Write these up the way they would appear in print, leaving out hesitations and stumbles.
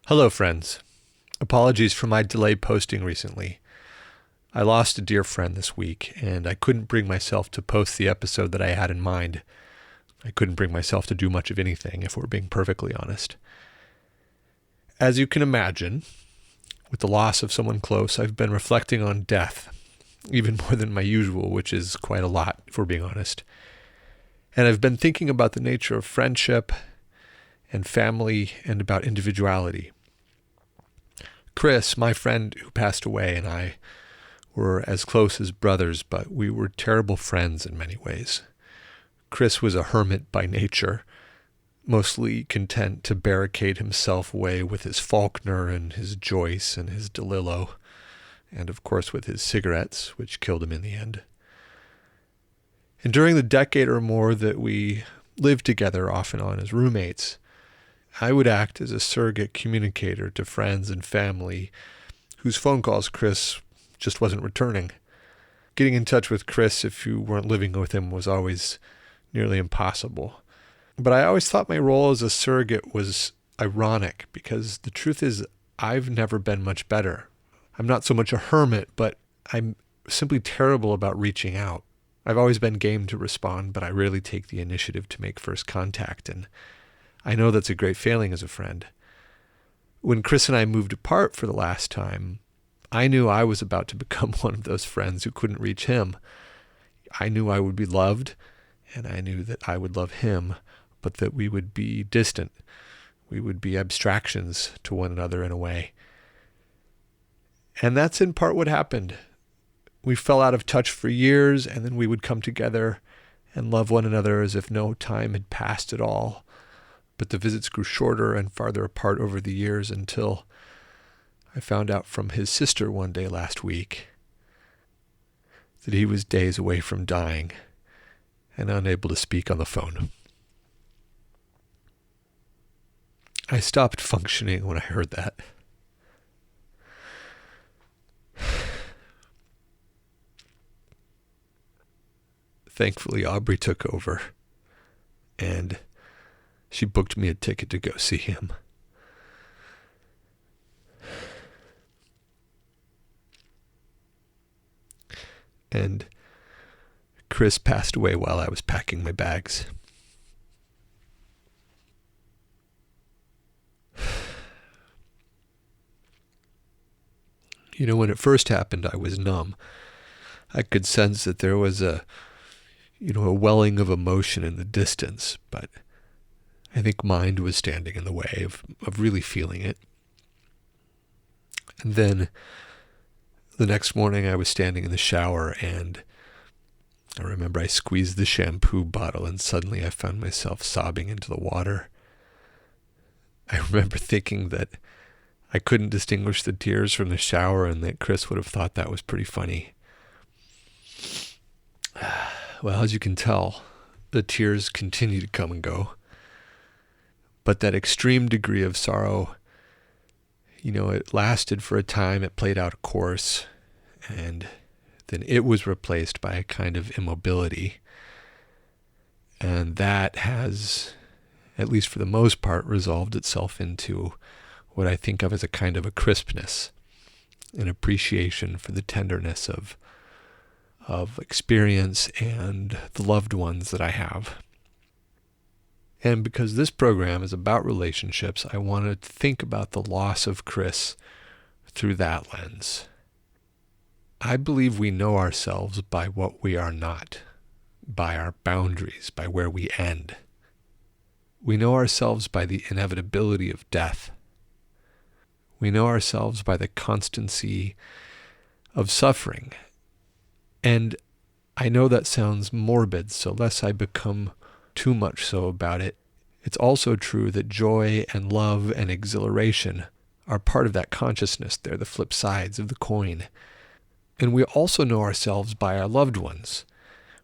Hello, friends. Apologies for my delay posting recently. I lost a dear friend this week, and I couldn't bring myself to post the episode that I had in mind. I couldn't bring myself to do much of anything, if we're being perfectly honest. As you can imagine, with the loss of someone close, I've been reflecting on death, even more than my usual, which is quite a lot, if we're being honest. And I've been thinking about the nature of friendship and family and about individuality. Chris, my friend who passed away, and I were as close as brothers, but we were terrible friends in many ways. Chris was a hermit by nature, mostly content to barricade himself away with his Faulkner and his Joyce and his DeLillo, and of course with his cigarettes, which killed him in the end. And during the decade or more that we lived together off and on as roommates, I would act as a surrogate communicator to friends and family whose phone calls Chris just wasn't returning. Getting in touch with Chris if you weren't living with him was always nearly impossible. But I always thought my role as a surrogate was ironic because the truth is I've never been much better. I'm not so much a hermit, but I'm simply terrible about reaching out. I've always been game to respond, but I rarely take the initiative to make first contact, and I know that's a great failing as a friend. When Chris and I moved apart for the last time, I knew I was about to become one of those friends who couldn't reach him. I knew I would be loved, and I knew that I would love him, but that we would be distant. We would be abstractions to one another in a way. And that's in part what happened. We fell out of touch for years, and then we would come together and love one another as if no time had passed at all. But the visits grew shorter and farther apart over the years until I found out from his sister one day last week that he was days away from dying and unable to speak on the phone. I stopped functioning when I heard that. Thankfully, Aubrey took over, and she booked me a ticket to go see him. And Chris passed away while I was packing my bags. You know, when it first happened, I was numb. I could sense that there was a welling of emotion in the distance, but I think mind was standing in the way of really feeling it. And then the next morning I was standing in the shower, and I remember I squeezed the shampoo bottle, and suddenly I found myself sobbing into the water. I remember thinking that I couldn't distinguish the tears from the shower, and that Chris would have thought that was pretty funny. Well, as you can tell, the tears continue to come and go. But that extreme degree of sorrow, it lasted for a time, it played out a course, and then it was replaced by a kind of immobility. And that has, at least for the most part, resolved itself into what I think of as a kind of a crispness, an appreciation for the tenderness of experience and the loved ones that I have. And because this program is about relationships, I wanted to think about the loss of Chris through that lens. I believe we know ourselves by what we are not, by our boundaries, by where we end. We know ourselves by the inevitability of death. We know ourselves by the constancy of suffering. And I know that sounds morbid, so lest I become too much so about it, it's also true that joy and love and exhilaration are part of that consciousness. They're the flip sides of the coin. And we also know ourselves by our loved ones.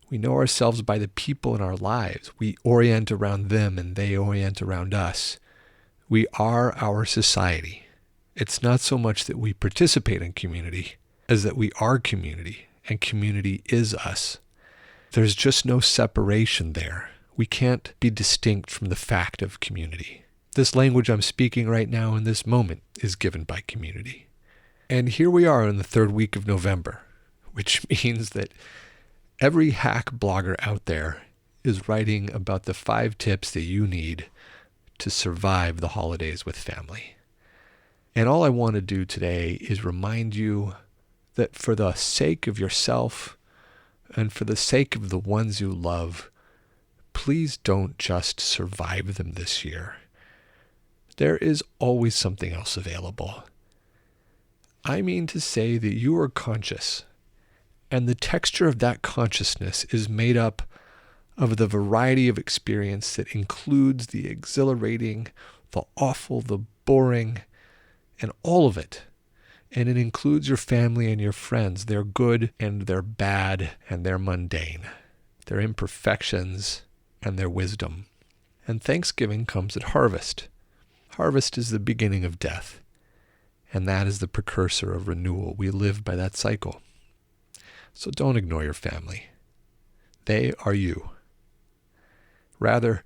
We know ourselves by the people in our lives. We orient around them and they orient around us. We are our society. It's not so much that we participate in community as that we are community, and community is us. There's just no separation there. We can't be distinct from the fact of community. This language I'm speaking right now in this moment is given by community. And here we are in the third week of November, which means that every hack blogger out there is writing about the 5 tips that you need to survive the holidays with family. And all I want to do today is remind you that for the sake of yourself and for the sake of the ones you love, please don't just survive them this year. There is always something else available. I mean to say that you are conscious, and the texture of that consciousness is made up of the variety of experience that includes the exhilarating, the awful, the boring, and all of it. And it includes your family and your friends, their good and their bad and their mundane, their imperfections and their wisdom. And Thanksgiving comes at harvest. Harvest is the beginning of death, and that is the precursor of renewal. We live by that cycle. So don't ignore your family. They are you. Rather,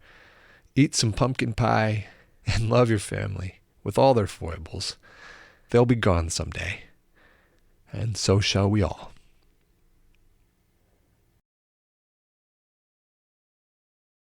eat some pumpkin pie and love your family with all their foibles. They'll be gone someday, and so shall we all.